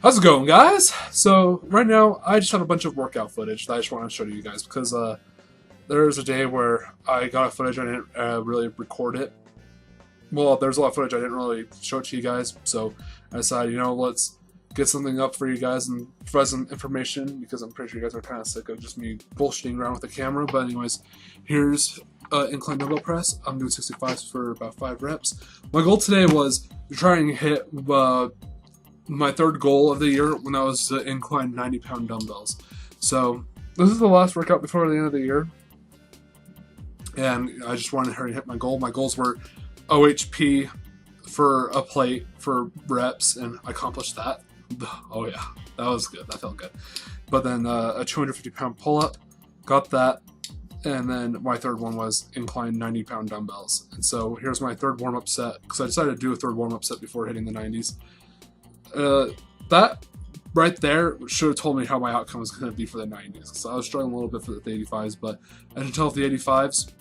How's it going, guys? So right now, I just have a bunch of workout footage that I just want to show to you guys because there was a day where I got a footage I didn't really record it. Well, there's a lot of footage I didn't really show it to you guys, so I decided, let's get something up for you guys and provide some information because I'm pretty sure you guys are kind of sick of just me bullshitting around with the camera. But anyways, here's incline dumbbell press. I'm doing 65s for about 5 reps. My goal today was to try and hit my third goal of the year when I was incline 90-pound dumbbells. So this is the last workout before the end of the year, and I just wanted to hurry and hit my goal. My goals were OHP for a plate for reps, and I accomplished that. Oh yeah, that was good. That felt good. But then a 250-pound pull-up, got that, and then my third one was incline 90-pound dumbbells. And so here's my third warm-up set, because I decided to do a third warm-up set before hitting the 90s. That right there should have told me how my outcome was going to be for the 90s. So I was struggling a little bit for the 85s, but I can tell with the 85s,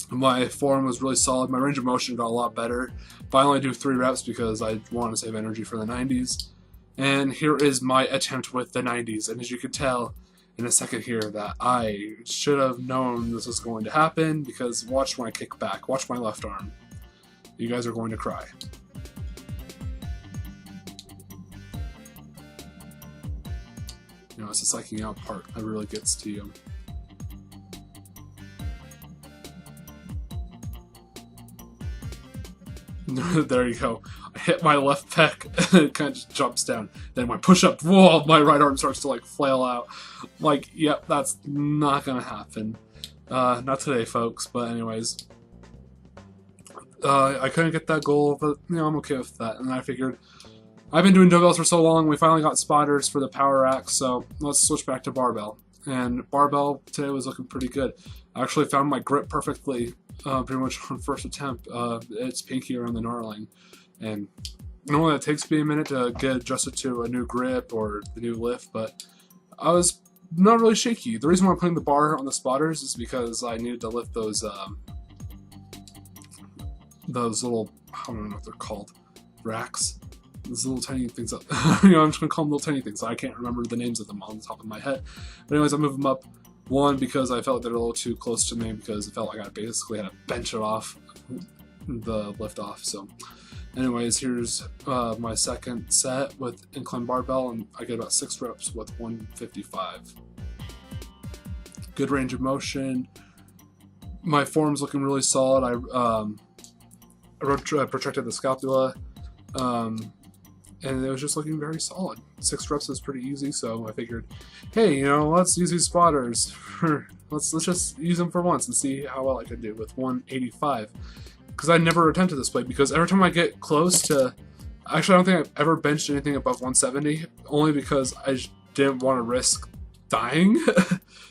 my form was really solid. My range of motion got a lot better. But I only do 3 reps because I wanted to save energy for the 90s. And here is my attempt with the 90s. And as you can tell in a second here that I should have known this was going to happen, because watch when I kick back. Watch my left arm. You guys are going to cry. It's the psyching out part that really gets to you. There you go. I hit my left pec, it kind of just jumps down. Then my push-up, whoa, my right arm starts to like flail out. Like, yep, that's not gonna happen. Not today, folks, but anyways. I couldn't get that goal, but I'm okay with that. And I figured, I've been doing dumbbells for so long, we finally got spotters for the power rack, so let's switch back to barbell. And barbell today was looking pretty good. I actually found my grip perfectly, pretty much on first attempt. It's pinkier on the knurling. And normally it takes me a minute to get adjusted to a new grip or the new lift, but I was not really shaky. The reason why I'm putting the bar on the spotters is because I needed to lift those little, I don't know what they're called, racks. These little tiny things up. I'm just gonna call them little tiny things. I can't remember the names of them on the top of my head. But anyways, I moved them up. One, because I felt like they're a little too close to me, because it felt like I basically had to bench it off, the lift off. So anyways, here's my second set with incline barbell, and I get about 6 reps with 155. Good range of motion. My form's looking really solid. I protracted the scapula. And it was just looking very solid. 6 reps is pretty easy, so I figured, hey, let's use these spotters. let's just use them for once and see how well I can do with 185. Because I never attempted this plate, because every time I get close to... Actually, I don't think I've ever benched anything above 170, only because I didn't want to risk dying.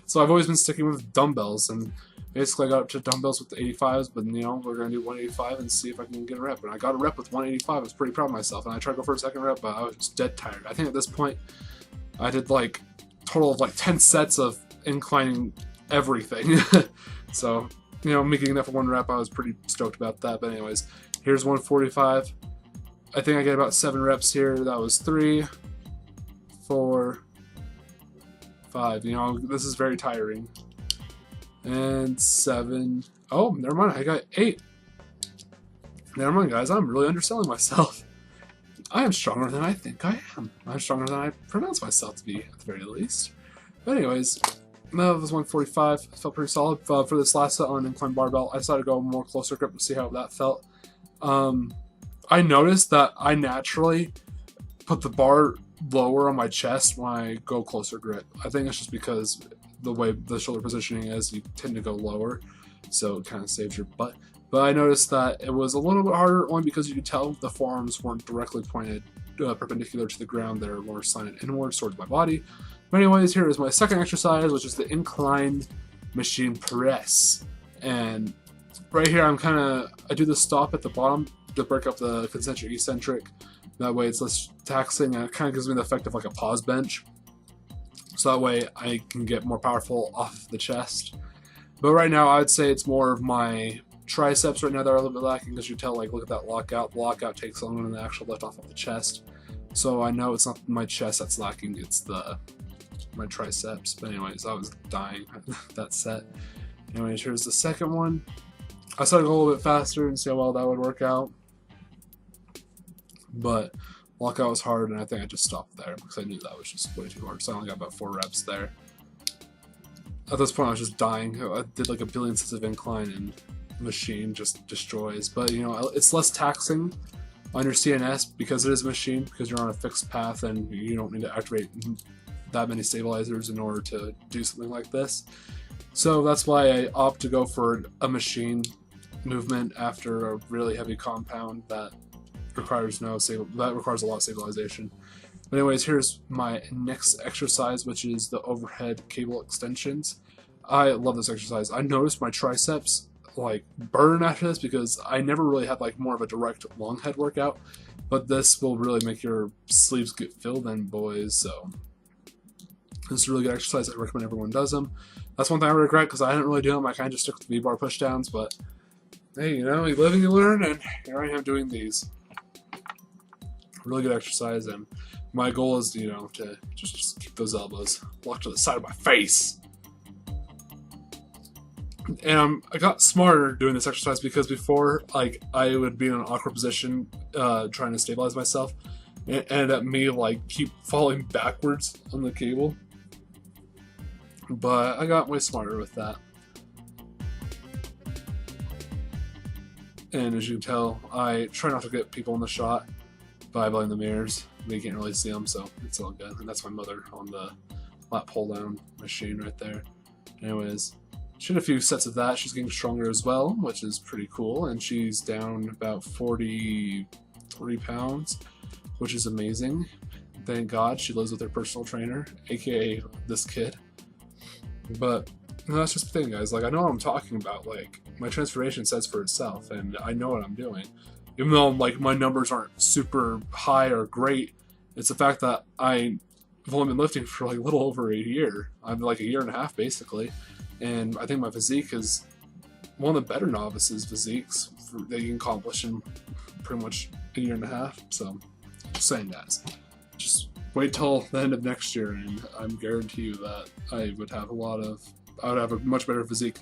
So I've always been sticking with dumbbells, and basically I got up to dumbbells with the 85s, but we're going to do 185 and see if I can get a rep. And I got a rep with 185. I was pretty proud of myself, and I tried to go for a second rep, but I was dead tired. I think at this point I did like total of like 10 sets of inclining everything. So, making enough for 1 rep, I was pretty stoked about that. But anyways, here's 145. I think I get about 7 reps here. That was 3, 4, 5. This is very tiring. And 7. Oh, never mind. I got 8. Never mind, guys. I'm really underselling myself. I am stronger than I think I am. I'm stronger than I pronounce myself to be, at the very least. But anyways, that was 145. Felt pretty solid. For this last set on incline barbell, I decided to go more closer grip to see how that felt. I noticed that I naturally put the bar lower on my chest when I go closer grip. I think it's just because the way the shoulder positioning is, you tend to go lower, so it kind of saves your butt. But I noticed that it was a little bit harder, only because you could tell the forearms weren't directly pointed perpendicular to the ground. They're more slanted inwards towards my body. But anyways, here is my second exercise, which is the incline machine press. And right here, I do the stop at the bottom to break up the concentric eccentric. That way it's less taxing, and it kind of gives me the effect of like a pause bench. So that way I can get more powerful off the chest. But right now I'd say it's more of my triceps right now that are a little bit lacking, because you tell, like, look at that lockout. The lockout takes longer than the actual lift off of the chest. So I know it's not my chest that's lacking, it's my triceps. But anyways, I was dying at that set. Anyways, here's the second one. I started going a little bit faster and see how well that would work out. But lockout was hard, and I think I just stopped there because I knew that was just way too hard. So I only got about 4 reps there. At this point, I was just dying. I did like a billion sets of incline, and the machine just destroys. But you know, it's less taxing on your CNS because it is a machine, because you're on a fixed path and you don't need to activate that many stabilizers in order to do something like this. So that's why I opt to go for a machine movement after a really heavy compound that requires a lot of stabilization. But anyways, here's my next exercise, which is the overhead cable extensions. I love this exercise. I noticed my triceps like burn after this because I never really had like more of a direct long head workout, but this will really make your sleeves get filled in, boys. So this is a really good exercise. I recommend everyone does them. That's one thing I regret because I didn't really do them. I kind of just stuck with V-bar pushdowns, but hey, you know, you live and you learn, and here I am doing these. Really good exercise, and my goal is, you know, to just keep those elbows locked to the side of my face. And I got smarter doing this exercise because before, like, I would be in an awkward position trying to stabilize myself, and it ended up me like keep falling backwards on the cable. But I got way smarter with that. And as you can tell, I try not to get people in the shot by blowing the mirrors. You can't really see them, so it's all good. And that's my mother on the lat pull down machine right there. Anyways, she did a few sets of that. She's getting stronger as well, which is pretty cool. And she's down about 43 pounds, which is amazing. Thank God she lives with her personal trainer, aka this kid. But that's just the thing, guys. Like, I know what I'm talking about. Like, my transformation says for itself, and I know what I'm doing. Even though, like, my numbers aren't super high or great, it's the fact that I've only been lifting for, like, a little over a year. I'm, like, a year and a half, basically. And I think my physique is one of the better novices physiques that you can accomplish in pretty much a year and a half. So, just saying, guys. Just wait till the end of next year, and I'm guarantee you that I would have a much better physique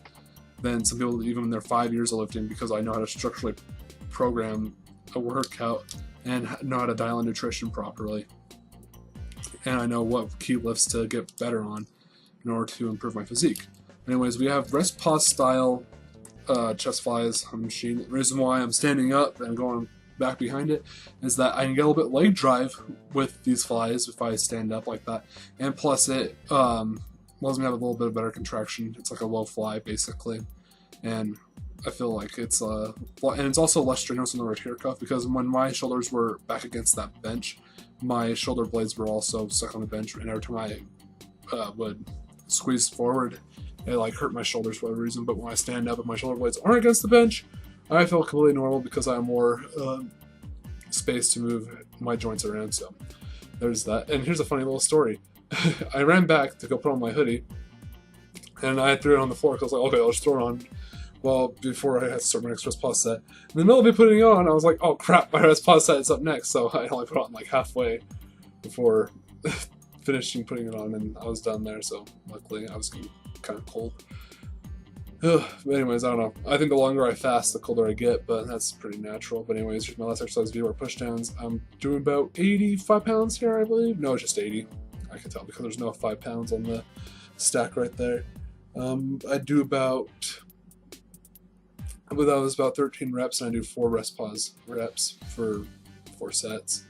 than some people even in their 5 years of lifting, because I know how to structurally program a workout and know how to dial in nutrition properly. And I know what key lifts to get better on in order to improve my physique. Anyways, we have rest pause style chest flies on the machine. The reason why I'm standing up and going back behind it is that I can get a little bit leg drive with these flies if I stand up like that, and plus it lets me have a little bit of better contraction. It's like a low fly basically, and I feel like it's and it's also less strenuous on the rotator cuff, because when my shoulders were back against that bench, my shoulder blades were also stuck on the bench, and every time I would squeeze forward, it like hurt my shoulders for whatever reason. But when I stand up and my shoulder blades aren't against the bench, I feel completely normal because I have more space to move my joints around. So there's that. And here's a funny little story. I ran back to go put on my hoodie, and I threw it on the floor because I was like, okay, I'll just throw it on. Well, before I had to start my next rest pause set. In the middle of me putting it on, I was like, oh crap, my rest pause set is up next. So I only put it on like halfway before finishing putting it on, and I was done there. So luckily I was getting kind of cold. But anyways, I don't know. I think the longer I fast, the colder I get, but that's pretty natural. But anyways, here's my last exercise, V-bar pushdowns. I'm doing about 85 pounds here, I believe. No, just 80. I can tell because there's no 5 pounds on the stack right there. I do about 13 reps, and I do 4 rest pause reps for 4 sets.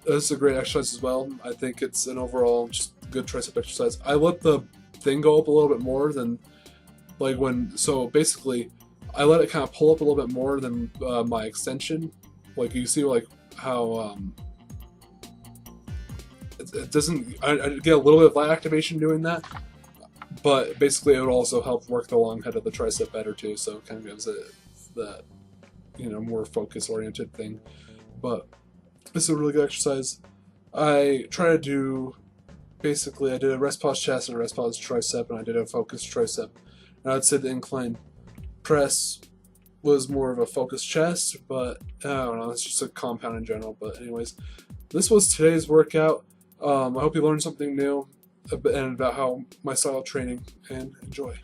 This is a great exercise as well. I think it's an overall just good tricep exercise. I let the thing go up a little bit more than like so basically I let it kind of pull up a little bit more than my extension. Like you see like how it doesn't, I get a little bit of light activation doing that, but basically it would also help work the long head of the tricep better too, so it kind of gives it that, you know, more focus oriented thing. But this is a really good exercise. I try to do, basically I did a rest pause chest and a rest pause tricep, and I did a focused tricep. And I'd say the incline press was more of a focused chest, but I don't know, it's just a compound in general. But anyways, this was today's workout. I hope you learned something new and about how my style of training, and enjoy.